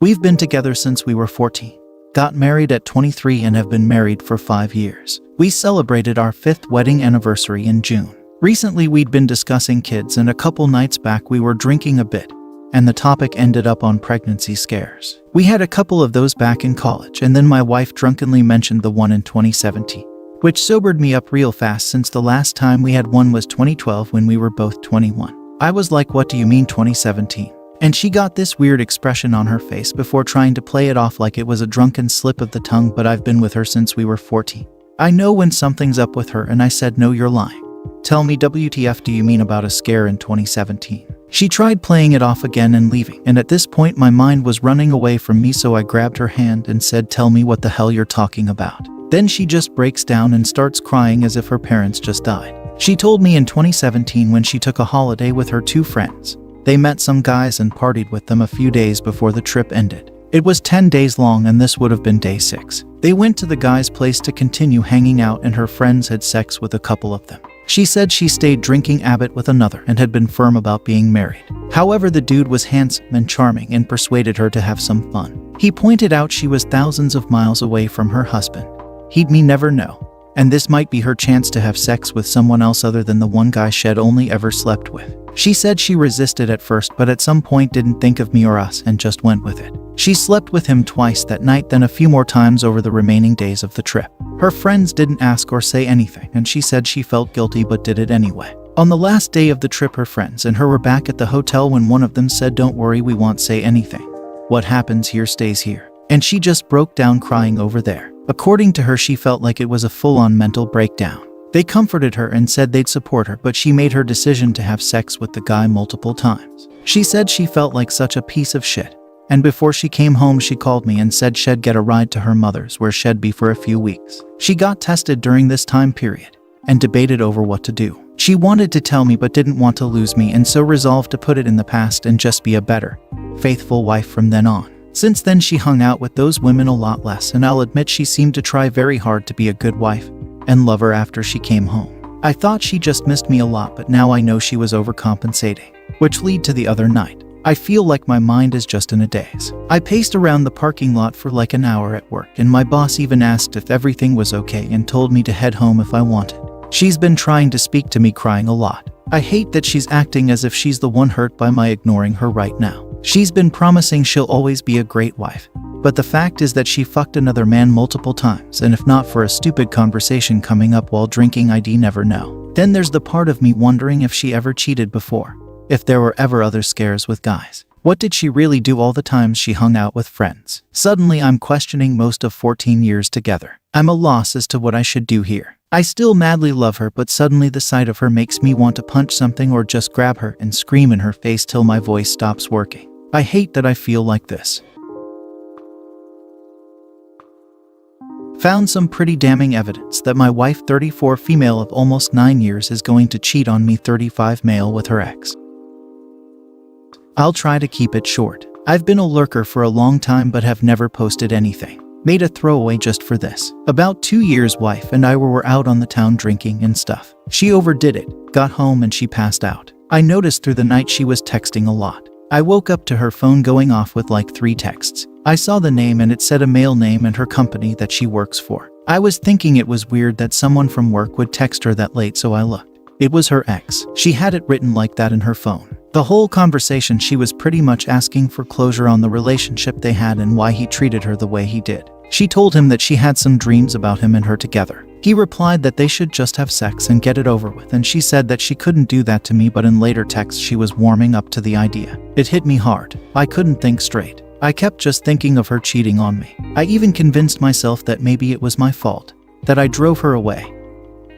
We've been together since we were 14. Got married at 23 and have been married for 5 years. We celebrated our 5th wedding anniversary in June. Recently we'd been discussing kids, and a couple nights back we were drinking a bit, and the topic ended up on pregnancy scares. We had a couple of those back in college, and then my wife drunkenly mentioned the one in 2017, which sobered me up real fast since the last time we had one was 2012 when we were both 21. I was like, what do you mean 2017? And she got this weird expression on her face before trying to play it off like it was a drunken slip of the tongue, but I've been with her since we were 14. I know when something's up with her, and I said, no, you're lying. Tell me, WTF do you mean about a scare in 2017? She tried playing it off again and leaving, and at this point my mind was running away from me, so I grabbed her hand and said, tell me what the hell you're talking about. Then she just breaks down and starts crying as if her parents just died. She told me in 2017 when she took a holiday with her 2 friends. They met some guys and partied with them a few days before the trip ended. It was 10 days long, and this would have been day 6. They went to the guy's place to continue hanging out, and her friends had sex with a couple of them. She said she stayed drinking Abbott with another and had been firm about being married. However, the dude was handsome and charming and persuaded her to have some fun. He pointed out she was thousands of miles away from her husband. He'd never know. And this might be her chance to have sex with someone else other than the one guy she'd only ever slept with. She said she resisted at first, but at some point didn't think of me or us and just went with it. She slept with him twice that night, then a few more times over the remaining days of the trip. Her friends didn't ask or say anything, and she said she felt guilty but did it anyway. On the last day of the trip, her friends and her were back at the hotel when one of them said, don't worry, we won't say anything. What happens here stays here. And she just broke down crying over there. According to her, she felt like it was a full-on mental breakdown. They comforted her and said they'd support her, but she made her decision to have sex with the guy multiple times. She said she felt like such a piece of shit. And before she came home, she called me and said she'd get a ride to her mother's, where she'd be for a few weeks. She got tested during this time period and debated over what to do. She wanted to tell me but didn't want to lose me, and so resolved to put it in the past and just be a better, faithful wife from then on. Since then, she hung out with those women a lot less, and I'll admit she seemed to try very hard to be a good wife and lover after she came home. I thought she just missed me a lot, but now I know she was overcompensating, which led to the other night. I feel like my mind is just in a daze. I paced around the parking lot for like an hour at work, and my boss even asked if everything was okay and told me to head home if I wanted. She's been trying to speak to me, crying a lot. I hate that she's acting as if she's the one hurt by my ignoring her right now. She's been promising she'll always be a great wife, but the fact is that she fucked another man multiple times, and if not for a stupid conversation coming up while drinking, I'd never know. Then there's the part of me wondering if she ever cheated before, if there were ever other scares with guys. What did she really do all the times she hung out with friends? Suddenly I'm questioning most of 14 years together. I'm a loss as to what I should do here. I still madly love her, but suddenly the sight of her makes me want to punch something or just grab her and scream in her face till my voice stops working. I hate that I feel like this. Found some pretty damning evidence that my wife, 34, female of almost 9 years, is going to cheat on me, 35, male, with her ex. I'll try to keep it short. I've been a lurker for a long time but have never posted anything. Made a throwaway just for this. About 2 years, wife and I were out on the town drinking and stuff. She overdid it, got home and she passed out. I noticed through the night she was texting a lot. I woke up to her phone going off with like 3 texts. I saw the name and it said a male name and her company that she works for. I was thinking it was weird that someone from work would text her that late, so I looked. It was her ex. She had it written like that in her phone. The whole conversation, she was pretty much asking for closure on the relationship they had and why he treated her the way he did. She told him that she had some dreams about him and her together. He replied that they should just have sex and get it over with, and she said that she couldn't do that to me, but in later texts she was warming up to the idea. It hit me hard. I couldn't think straight. I kept just thinking of her cheating on me. I even convinced myself that maybe it was my fault, that I drove her away,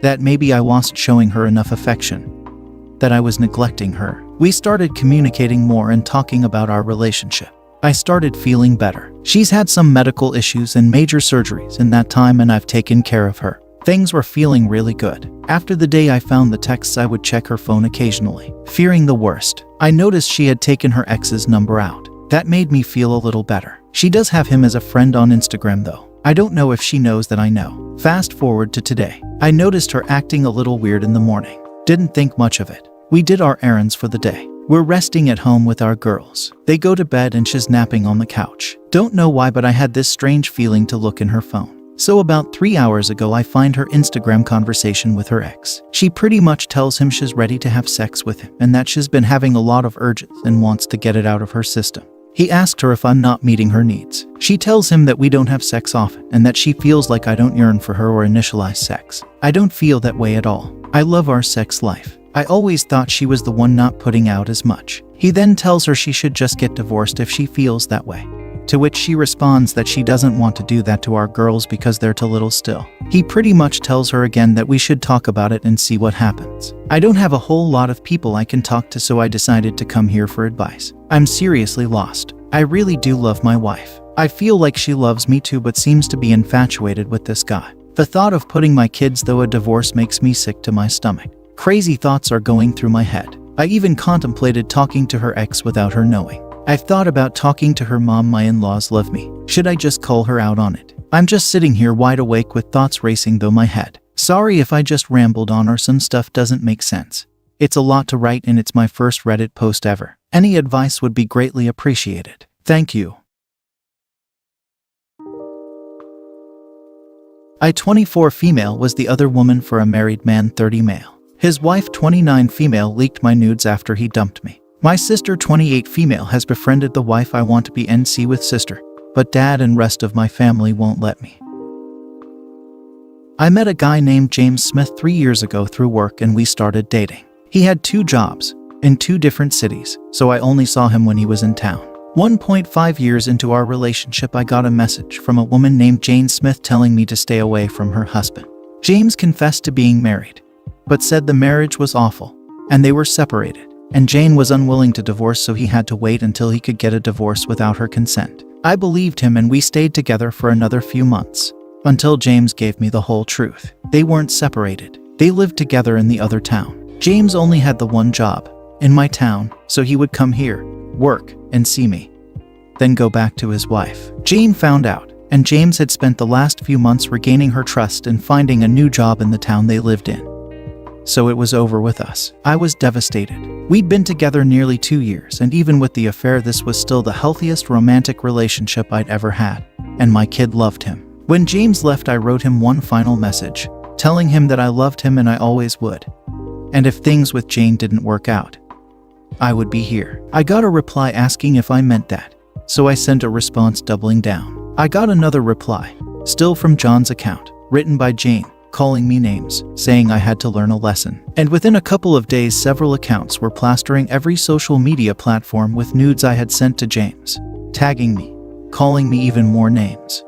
that maybe I wasn't showing her enough affection, that I was neglecting her. We started communicating more and talking about our relationship. I started feeling better. She's had some medical issues and major surgeries in that time, and I've taken care of her. Things were feeling really good. After the day I found the texts, I would check her phone occasionally, fearing the worst. I noticed she had taken her ex's number out. That made me feel a little better. She does have him as a friend on Instagram though. I don't know if she knows that I know. Fast forward to today. I noticed her acting a little weird in the morning. Didn't think much of it. We did our errands for the day. We're resting at home with our girls. They go to bed and she's napping on the couch. Don't know why, but I had this strange feeling to look in her phone. So about 3 hours ago, I find her Instagram conversation with her ex. She pretty much tells him she's ready to have sex with him and that she's been having a lot of urges and wants to get it out of her system. He asked her if I'm not meeting her needs. She tells him that we don't have sex often and that she feels like I don't yearn for her or initialize sex. I don't feel that way at all. I love our sex life. I always thought she was the one not putting out as much. He then tells her she should just get divorced if she feels that way. To which she responds that she doesn't want to do that to our girls because they're too little still. He pretty much tells her again that we should talk about it and see what happens. I don't have a whole lot of people I can talk to, so I decided to come here for advice. I'm seriously lost. I really do love my wife. I feel like she loves me too, but seems to be infatuated with this guy. The thought of putting my kids through a divorce makes me sick to my stomach. Crazy thoughts are going through my head. I even contemplated talking to her ex without her knowing. I've thought about talking to her mom. My in-laws love me. Should I just call her out on it? I'm just sitting here wide awake with thoughts racing through my head. Sorry if I just rambled on or some stuff doesn't make sense. It's a lot to write and it's my first Reddit post ever. Any advice would be greatly appreciated. Thank you. I 24 female was the other woman for a married man 30 male. His wife 29 female leaked my nudes after he dumped me. My sister 28 female has befriended the wife. I want to be NC with sister, but dad and rest of my family won't let me. I met a guy named James Smith 3 years ago through work and we started dating. He had 2 jobs in 2 different cities, so I only saw him when he was in town. 1.5 years into our relationship, I got a message from a woman named Jane Smith telling me to stay away from her husband. James confessed to being married, but said the marriage was awful and they were separated, and Jane was unwilling to divorce, so he had to wait until he could get a divorce without her consent. I believed him and we stayed together for another few months until James gave me the whole truth. They weren't separated. They lived together in the other town. James only had the one job in my town, so he would come here, work, and see me, then go back to his wife. Jane found out, and James had spent the last few months regaining her trust and finding a new job in the town they lived in. So it was over with us. I was devastated. We'd been together nearly 2 years, and even with the affair, this was still the healthiest romantic relationship I'd ever had, and my kid loved him. When James left, I wrote him one final message, telling him that I loved him and I always would. And if things with Jane didn't work out, I would be here. I got a reply asking if I meant that, so I sent a response doubling down. I got another reply, still from John's account, written by Jane, calling me names, saying I had to learn a lesson. And within a couple of days, several accounts were plastering every social media platform with nudes I had sent to James, tagging me, calling me even more names,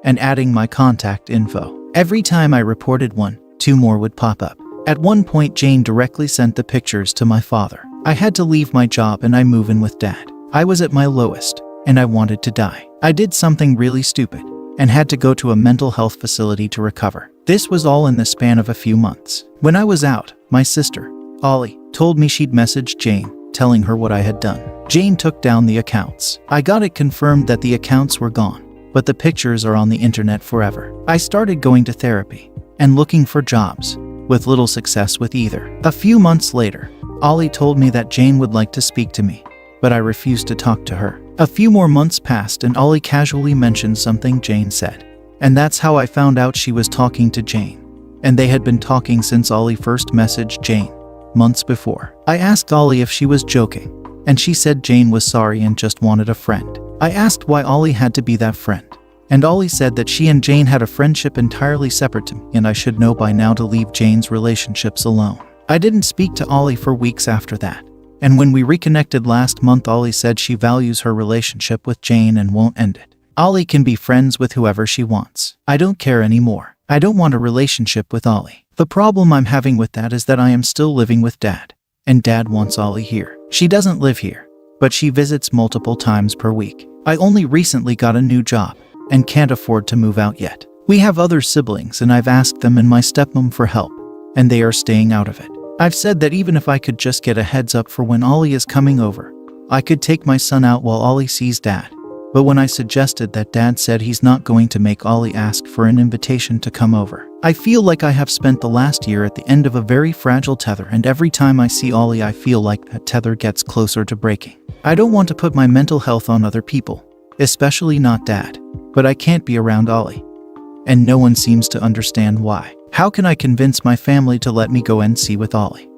and adding my contact info. Every time I reported one, 2 more would pop up. At one point, Jane directly sent the pictures to my father. I had to leave my job and I move in with dad. I was at my lowest, and I wanted to die. I did something really stupid and had to go to a mental health facility to recover. This was all in the span of a few months. When I was out, my sister, Ollie, told me she'd messaged Jane, telling her what I had done. Jane took down the accounts. I got it confirmed that the accounts were gone, but the pictures are on the internet forever. I started going to therapy and looking for jobs, with little success with either. A few months later, Ollie told me that Jane would like to speak to me, but I refused to talk to her. A few more months passed and Ollie casually mentioned something Jane said. And that's how I found out she was talking to Jane. And they had been talking since Ollie first messaged Jane, months before. I asked Ollie if she was joking, and she said Jane was sorry and just wanted a friend. I asked why Ollie had to be that friend, and Ollie said that she and Jane had a friendship entirely separate to me and I should know by now to leave Jane's relationships alone. I didn't speak to Ollie for weeks after that. And when we reconnected last month, Ollie said she values her relationship with Jane and won't end it. Ollie can be friends with whoever she wants. I don't care anymore. I don't want a relationship with Ollie. The problem I'm having with that is that I am still living with dad, and dad wants Ollie here. She doesn't live here, but she visits multiple times per week. I only recently got a new job and can't afford to move out yet. We have other siblings and I've asked them and my stepmom for help, and they are staying out of it. I've said that even if I could just get a heads up for when Ollie is coming over, I could take my son out while Ollie sees dad, But when I suggested that, Dad said he's not going to make Ollie ask for an invitation to come over. I feel like I have spent the last year at the end of a very fragile tether, and every time I see Ollie I feel like that tether gets closer to breaking. I don't want to put my mental health on other people, especially not Dad, but I can't be around Ollie. And no one seems to understand why. How can I convince my family to let me go and see with Ollie?